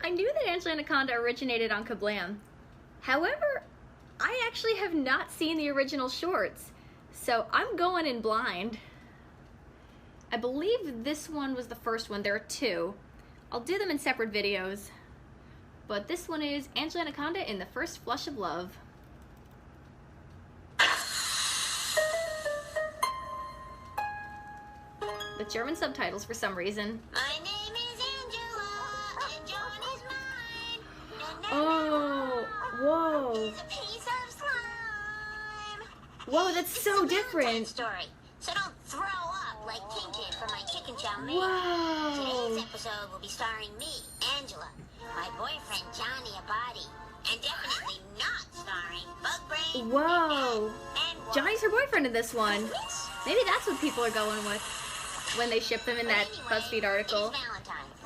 I knew that Angela Anaconda originated on KaBlam. However, I actually have not seen the original shorts, so I'm going in blind. I believe this one was the first one. There are two. I'll do them in separate videos. But this one is Angela Anaconda in the First Flush of Love. With German subtitles for some reason. My name is Angela, and John is mine. Oh, whoa. He's a piece of slime. Whoa, that's so It's a different. Valentine's story, so don't throw up like Tintin from my chicken chow mein. Whoa. Today's episode will be starring me, Angela, my boyfriend Johnny Abadi, and definitely not starring Bugbrain. Whoa. And Johnny's her boyfriend in this one. Maybe that's what people are going with when they ship them in that BuzzFeed article. It's Valentine's,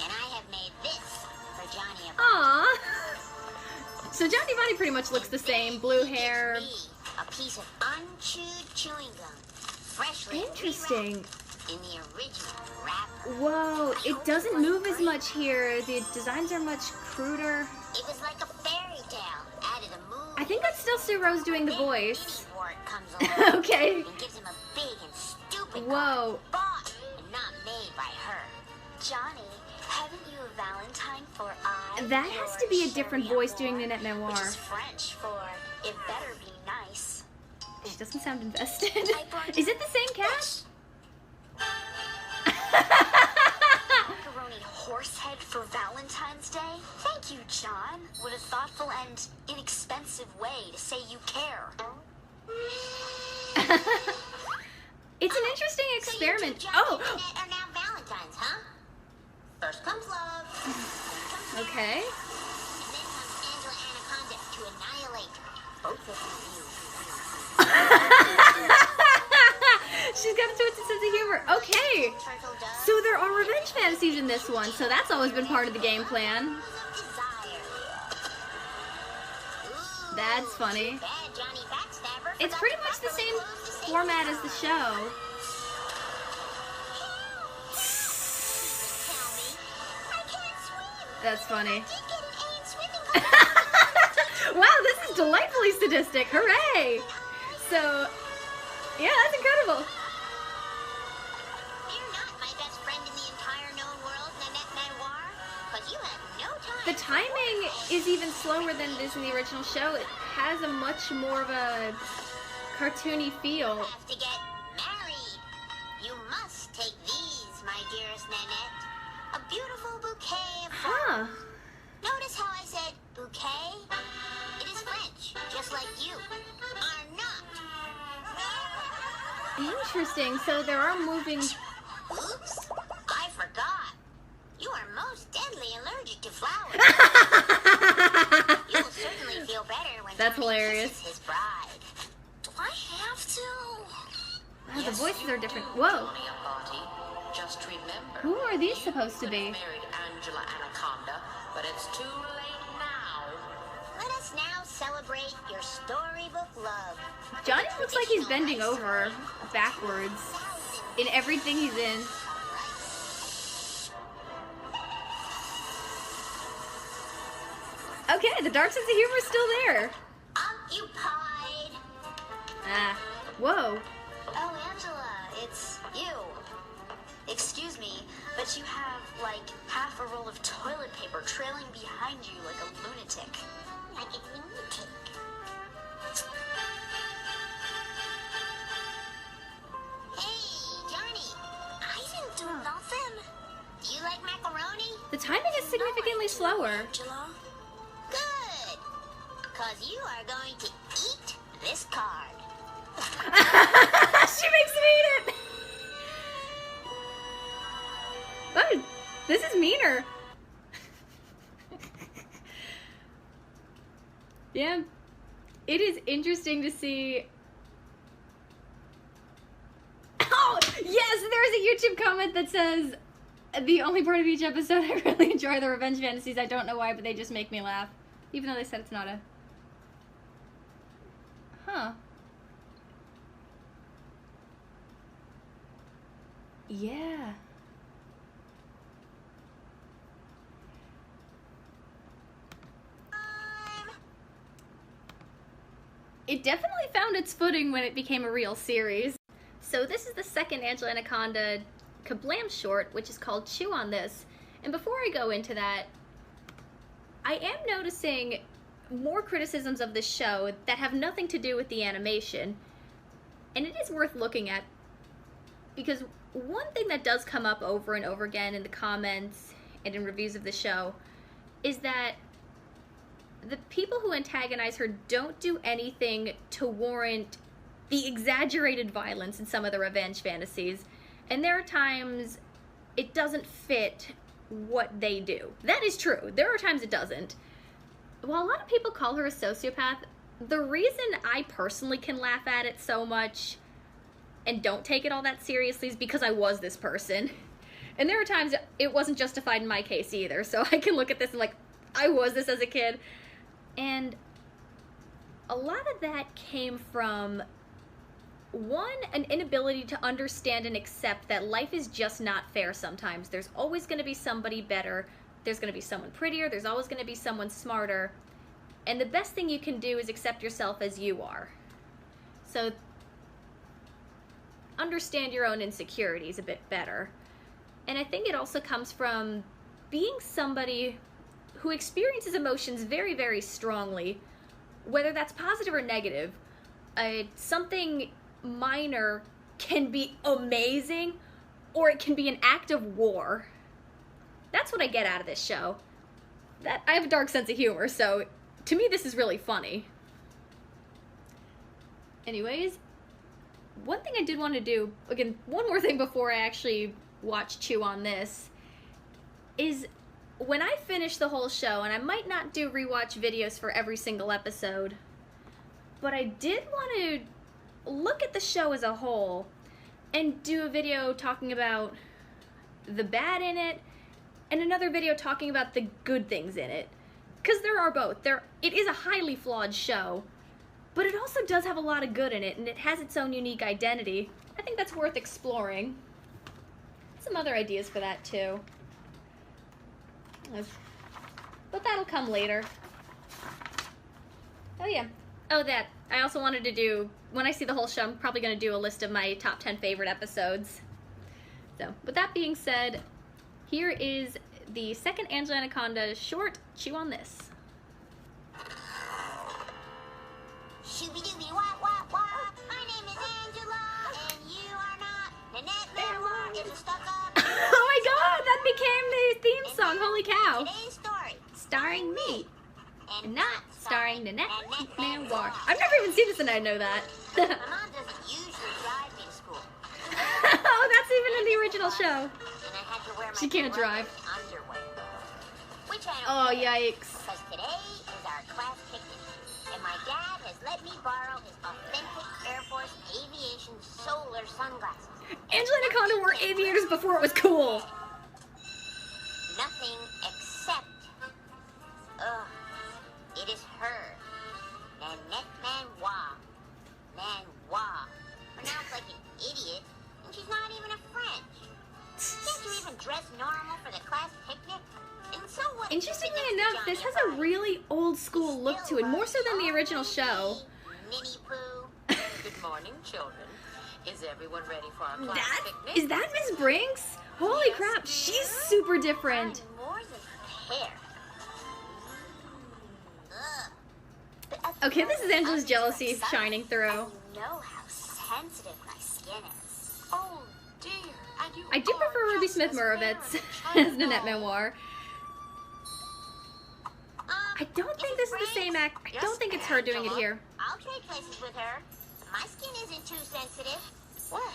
and I have made this for Johnny Abadi. Aww. So Johnny Abadi pretty much looks the same. Blue hair. Gives me a piece of unchewed chewing gum, freshly Interesting. rewrapped in the original wrapper. Whoa, it doesn't move as much here. The designs are much cruder. It was like a fairy tale, added a mood. I think that's still Sue Rose doing the voice. Wart comes along Okay. and gives him a big and stupid Whoa. card, bought and not made by her. Johnny, haven't you a Valentine for I? That has to be a different voice doing Nanette Which Noir. is French for it better be nice. She doesn't sound invested. Is it the same cast? Macaroni horsehead for Valentine's Day? Thank you, John. What a thoughtful and inexpensive way to say you care. It's an interesting So you experiment. two, Johnny Oh, and Annette are now Valentines, huh? First comes love. Then comes okay. marriage, and then comes Angela Anaconda to annihilate both of you. She's got a twisted sense of humor. Okay. Turtle doves. So there are revenge fantasies in this one, so that's always been part of the game plan. Desire. Ooh, That's funny. bad Johnny Backstabber It's forgot pretty to much the properly same close the safety format as the valve. show. Tell me, I can't swim. That's funny. I did get an A in swimming class. Wow, this is delightfully sadistic. Hooray! So, yeah, that's incredible. You're not my best friend in the entire known world, Nanette Noir, because you have no time. The timing is even slower than it is in the original show. It has a much more of a cartoony feel. You have to get married. You must take these, my dearest Nanette. A beautiful bouquet of Huh. flowers. Notice how I said bouquet? It is French, just like you are not. Interesting. So there are moving... Oops, I forgot. You are most deadly allergic to flowers. You will certainly feel better when That's Johnny hilarious. kisses his bride. Do I have to? Wow, the voices are different. Whoa. Just remember, Who are these supposed to you be? married Angela Anaconda, but it's too late now. Let us now celebrate your storybook love. Johnny looks like he's bending over backwards in everything he's in. Okay, the dark sense of humor is still there. Occupied. Ah, whoa. Oh, Angela, it's you. Excuse me, but you have, like, half a roll of toilet paper trailing behind you like a lunatic. Like a lunatic. Hey, Johnny. I didn't do nothing. Do you like macaroni? The timing is significantly slower. Angela? Good. Because you are going to eat this card. She makes him eat it! Oh, this is meaner. Yeah. It is interesting to see... Oh, yes! There's a YouTube comment that says, the only part of each episode I really enjoy the revenge fantasies. I don't know why, but they just make me laugh. Even though they said it's not a... Huh. Yeah. it definitely found its footing when it became a real series. So this is the second Angela Anaconda KaBlam short, which is called Chew on This. And before I go into that, I am noticing more criticisms of this show that have nothing to do with the animation. And it is worth looking at, because one thing that does come up over and over again in the comments and in reviews of the show is that the people who antagonize her don't do anything to warrant the exaggerated violence in some of the revenge fantasies. And there are times it doesn't fit what they do. That is true. There are times it doesn't. While a lot of people call her a sociopath, the reason I personally can laugh at it so much and don't take it all that seriously is because I was this person. And there are times it wasn't justified in my case either, so I can look at this and like, I was this as a kid. And a lot of that came from, one, an inability to understand and accept that life is just not fair sometimes. There's always going to be somebody better, there's going to be someone prettier, there's always going to be someone smarter, and the best thing you can do is accept yourself as you are. So understand your own insecurities a bit better. And I think it also comes from being somebody who experiences emotions very, very strongly, whether that's positive or negative. Something minor can be amazing, or it can be an act of war. That's what I get out of this show. That I have a dark sense of humor, so to me this is really funny. Anyways, one thing I did want to do, again, one more thing before I actually watch Chew on This, is when I finish the whole show, and I might not do rewatch videos for every single episode, but I did want to look at the show as a whole and do a video talking about the bad in it and another video talking about the good things in it. Because there are both. It is a highly flawed show, but it also does have a lot of good in it, and it has its own unique identity. I think that's worth exploring. Some other ideas for that too. But that'll come later. Oh yeah. Oh, that. I also wanted to do, when I see the whole show, I'm probably going to do a list of my top 10 favorite episodes. So, with that being said, here is the second Angela Anaconda short, Chew on This. Shooby-dooby wah wah wah. My name is Angela, and you are not. Nanette Memoir is a stuck-up. Oh my god, that became the theme song, holy cow. Today's story. Starring me, and not starring Nanette Memoir. Memoir. I've never even seen this and I know that. My mom doesn't usually drive me to school. Oh, that's even in the original show. And I had to wear my She can't drive. underwear. Which I don't Oh, care, yikes. because today is our class picnic. And my dad has let me borrow his authentic Air Force aviation solar sunglasses. Angela Anaconda wore aviators before it was cool. Nothing except, it is her. Nanette Manoir. Manoir. Pronounced like an idiot, and she's not even a French. Can't you even dress normal for the class picnic? And so what? Interestingly enough, this has a really old school look to it, more so than the original show. Minnie Pooh. Good morning, children. Is everyone ready for our class picnic? Is that Miss Brinks? Holy crap, she's super different. I'm more than hair. Okay, this is Angela's jealousy shining through. You know how sensitive my skin is. Oh, dear. And you I do are prefer Ruby just Smith as Moravitz fair as Nanette Memoir. I don't think this is the same act. I don't think it's her doing it here. I'll trade places with her. My skin isn't too sensitive. Well,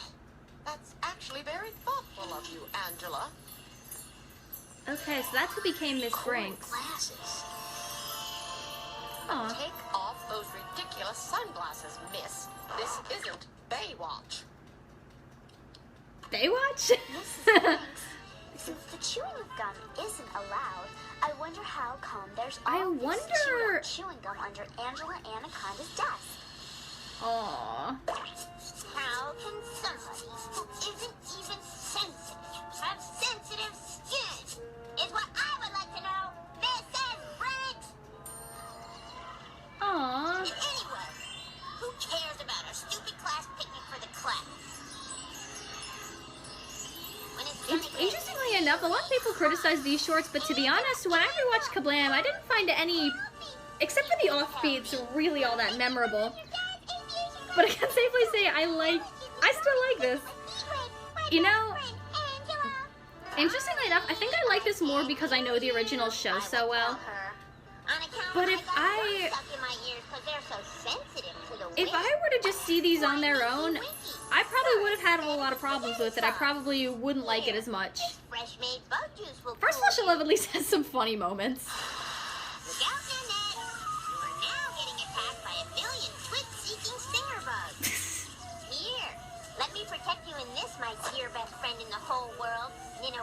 that's actually very thoughtful of you, Angela. Okay, so that's who became Miss Brinks. Glasses. Aw. Take off those ridiculous sunglasses, miss. This isn't Baywatch. Baywatch? Mrs. Banks, since the chewing of gum isn't allowed, I wonder how come there's I all this wonder- chewing gum under Angela Anaconda's desk. Aww. How can somebody who isn't even sensitive have sensitive skin? Is what I would like to know, Mrs. Briggs. Aww. Anyway, people criticize these shorts, but to be honest, when I rewatched KaBlam, I didn't find any, except for the offbeats, really all that memorable. But I can safely say I still like this. You know, interestingly enough, I think I like this more because I know the original show so well. But if I were to just see these on their own, I probably would have had a lot of problems with it. I probably wouldn't like it as much. First Flush of Love at least has some funny moments. Look out, Nanette! You are now getting attacked by a million twit-seeking stinger bugs. Here, let me protect you in this, my dear best friend in the whole world.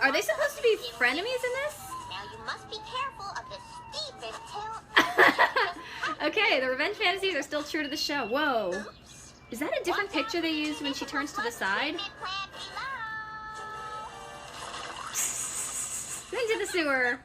Are they supposed to be frenemies in this? Now you must be careful of the steepest hill. Okay, the revenge fantasies are still true to the show. Whoa. Is that a different picture they used when she turns to the side? Into the sewer.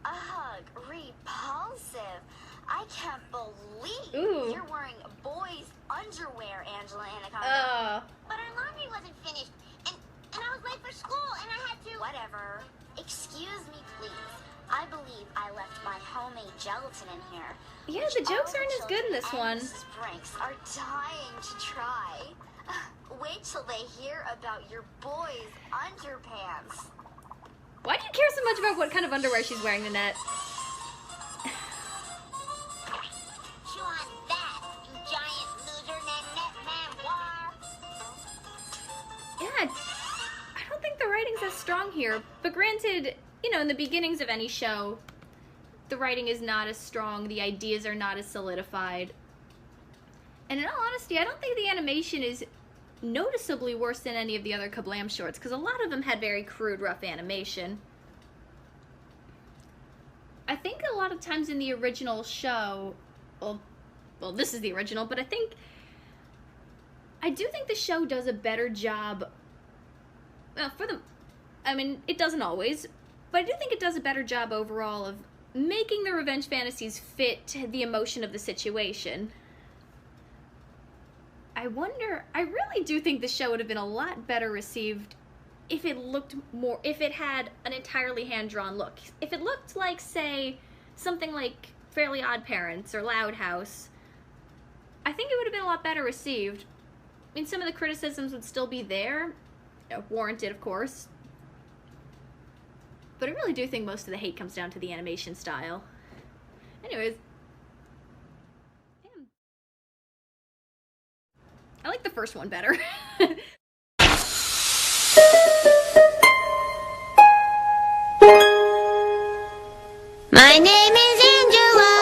Ugh, repulsive. I can't believe you're wearing boys' underwear, Angela Anaconda. But our laundry wasn't finished, and I was late for school, and I had to... Whatever. Excuse me, please. I believe I left my homemade gelatin in here. Yeah, the jokes aren't as good in this one. Mrs. Branks are dying to try. Wait till they hear about your boys' underpants. Why do you care so much about what kind of underwear she's wearing, Nanette? Chew on that, you giant loser, Nanette Manoir. Yeah, I don't think the writing's as strong here. But granted, you know, in the beginnings of any show, the writing is not as strong, the ideas are not as solidified. And in all honesty, I don't think the animation is noticeably worse than any of the other KaBlam shorts, because a lot of them had very crude, rough animation. I think a lot of times in the original show, well, this is the original, but I do think the show does a better job, well, I mean, it doesn't always, but I do think it does a better job overall of making the revenge fantasies fit the emotion of the situation. I really do think the show would have been a lot better received if it had an entirely hand-drawn look. If it looked like, say, something like Fairly Odd Parents or Loud House, I think it would have been a lot better received. I mean, some of the criticisms would still be there, warranted, of course. But I really do think most of the hate comes down to the animation style. Anyways. Damn. I like the first one better. My name is Angela,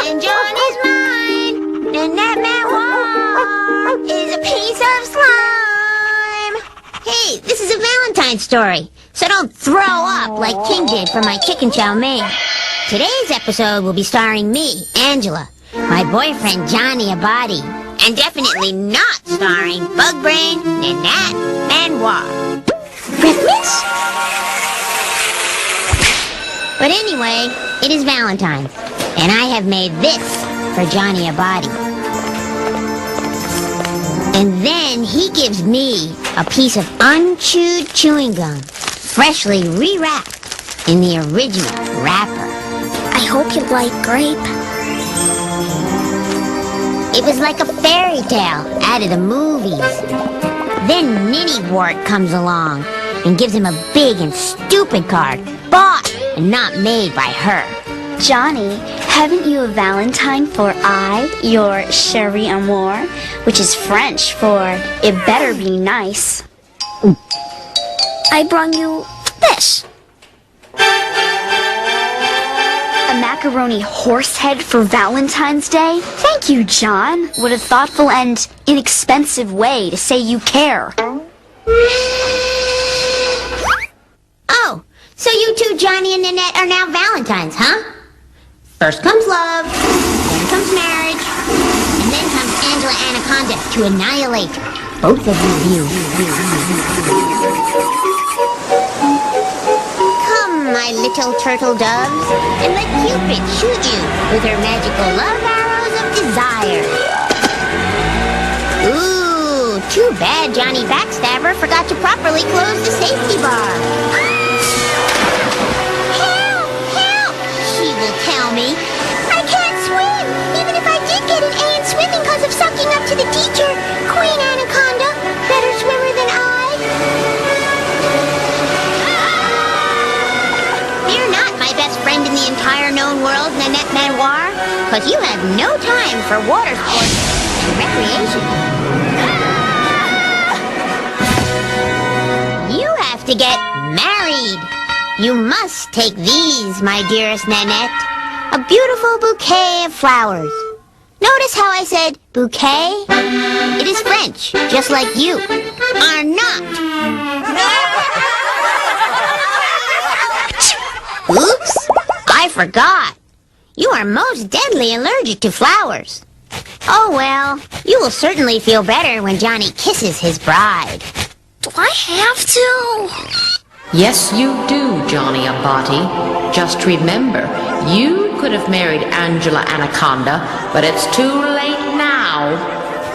and John is mine. And that Manoir is a piece of slime. Hey, this is a Valentine story, so don't throw up like King did for my chicken chow mein. Today's episode will be starring me, Angela, my boyfriend Johnny Abadi, and definitely not starring Bugbrain Nanette Manoir. Christmas? But anyway, it is Valentine's, and I have made this for Johnny Abadi. And then he gives me a piece of unchewed chewing gum, freshly re-wrapped in the original wrapper. I hope you like grape. It was like a fairy tale out of the movies. Then Ninny Wart comes along and gives him a big and stupid card, bought and not made by her. Johnny, haven't you a Valentine for I, your chéri amour, which is French for it better be nice? I brung you this. A macaroni horse head for Valentine's Day? Thank you, John. What a thoughtful and inexpensive way to say you care. Oh, so you two, Johnny and Nanette, are now Valentines, huh? First comes love, then comes marriage, and then comes Angela Anaconda to annihilate both of you. Come, my little turtle doves, and let Cupid shoot you with her magical love arrows of desire. Ooh, Too bad Johnny Backstabber forgot to properly close the safety bar. Help! Help! She will tell me. I can't swim! Even if I did get an A in swimming because of sucking up to the teacher, Queen Anaconda, better swimmer than I. You're not my best friend in the entire known world, Nanette Manoir, because you have no time for water sports and recreation. You have to get married. You must take these, my dearest Nanette. A beautiful bouquet of flowers. Notice how I said bouquet? It is French, just like you are not. Oops, I forgot. You are most deadly allergic to flowers. Oh well, you will certainly feel better when Johnny kisses his bride. Do I have to? Yes, you do, Johnny Abati. Just remember, you could have married Angela Anaconda, but it's too late now.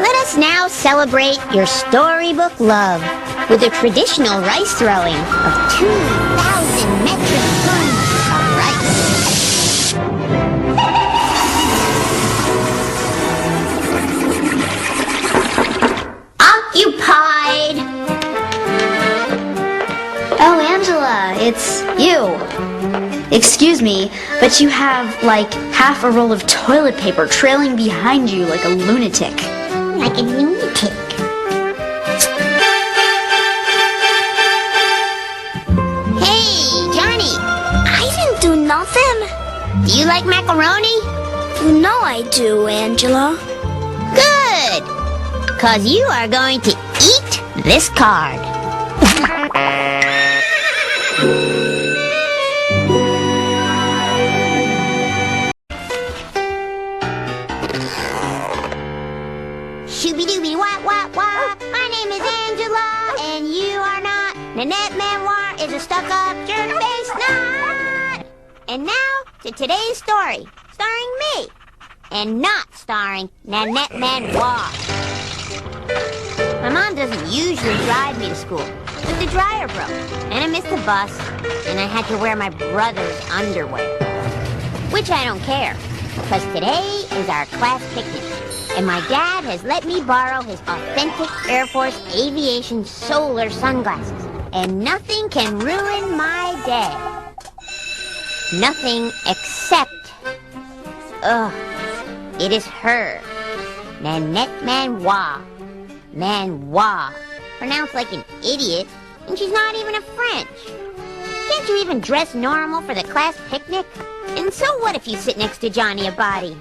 Let us now celebrate your storybook love with a traditional rice throwing of 2,000 metric tons of rice. Occupied! Oh, Angela, it's you. Excuse me, but you have, like, half a roll of toilet paper trailing behind you like a lunatic. Like a lunatic. Hey, Johnny! I didn't do nothing. Do you like macaroni? You know I do, Angela. Good! Because you are going to eat this card. Shooby-dooby wah wah wah. My name is Angela, and you are not. Nanette Manoir is a stuck-up jerk-faced nut. And now to today's story, starring me, and not starring Nanette Manoir. My mom doesn't usually drive me to school, but the dryer broke, and I missed the bus, and I had to wear my brother's underwear. Which I don't care, because today is our class picnic. And my dad has let me borrow his authentic Air Force Aviation solar sunglasses. And nothing can ruin my day. Nothing except... it is her. Nanette Manoir. Manoir. Pronounced like an idiot. And she's not even a French. Can't you even dress normal for the class picnic? And so what if you sit next to Johnny Abati?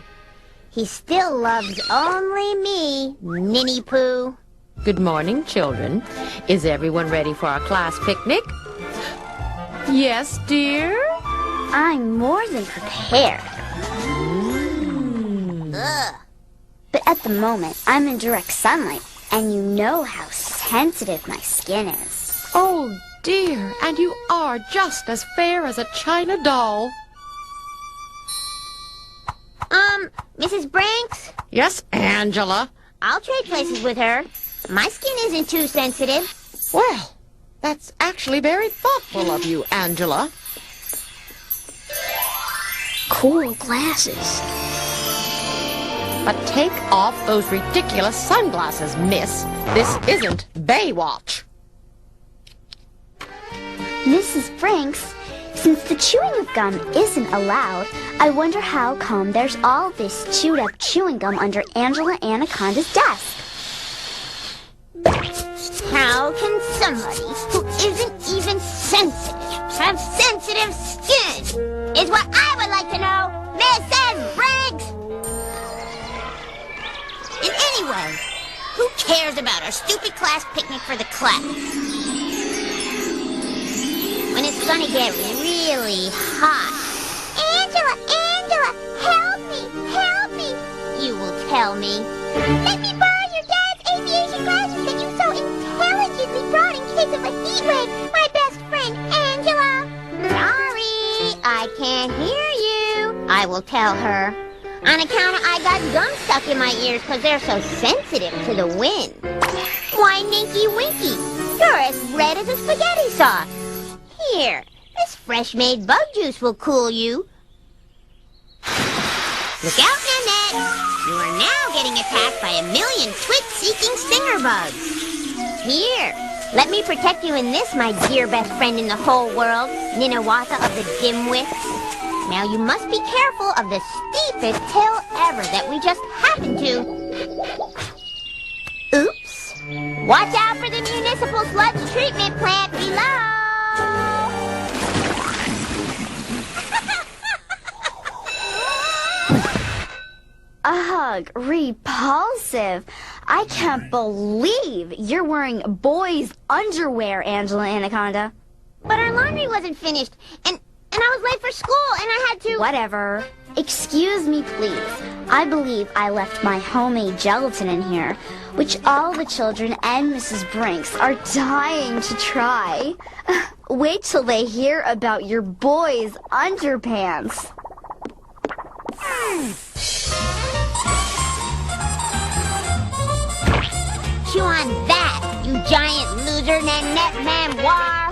He still loves only me, Ninny Poo. Good morning, children. Is everyone ready for our class picnic? Yes, dear? I'm more than prepared. Ugh. But at the moment, I'm in direct sunlight, and you know how sensitive my skin is. Oh, dear, and you are just as fair as a china doll. Mrs. Branks? Yes, Angela? I'll trade places with her. My skin isn't too sensitive. Well, that's actually very thoughtful of you, Angela. Cool glasses. But take off those ridiculous sunglasses, miss. This isn't Baywatch. Mrs. Branks, since the chewing of gum isn't allowed, I wonder how come there's all this chewed up chewing gum under Angela Anaconda's desk. How can somebody who isn't even sensitive have sensitive skin? Is what I would like to know, Mrs. Branks! And anyway, who cares about our stupid class picnic for the class? When it's gonna get really hot. Angela, help me! You will tell me. Let me borrow your dad's aviation glasses that you so intelligently brought in case of a heat wave, my best friend, Angela. Sorry, I can't hear you. I will tell her. On account of I got gum stuck in my ears because they're so sensitive to the wind. Why, Ninky Winky, you're as red as a spaghetti sauce. Here, this fresh-made bug juice will cool you. Look out, Nanette! You are now getting attacked by a million twit-seeking stinger bugs. Here, let me protect you in this, my dear best friend in the whole world, Ninawatha of the Dimwits. Now you must be careful of the steepest hill ever that we just happened to. Oops. Watch out for the municipal sludge treatment plant below. Ugh, repulsive. I can't believe you're wearing boys' underwear, Angela Anaconda. But our laundry wasn't finished, and I was late for school, and I had to... Whatever. Excuse me, please. I believe I left my homemade gelatin in here, which all the children and Mrs. Brinks are dying to try. Wait till they hear about your boys' underpants. Chew on that, you giant loser, Nanette Manoir!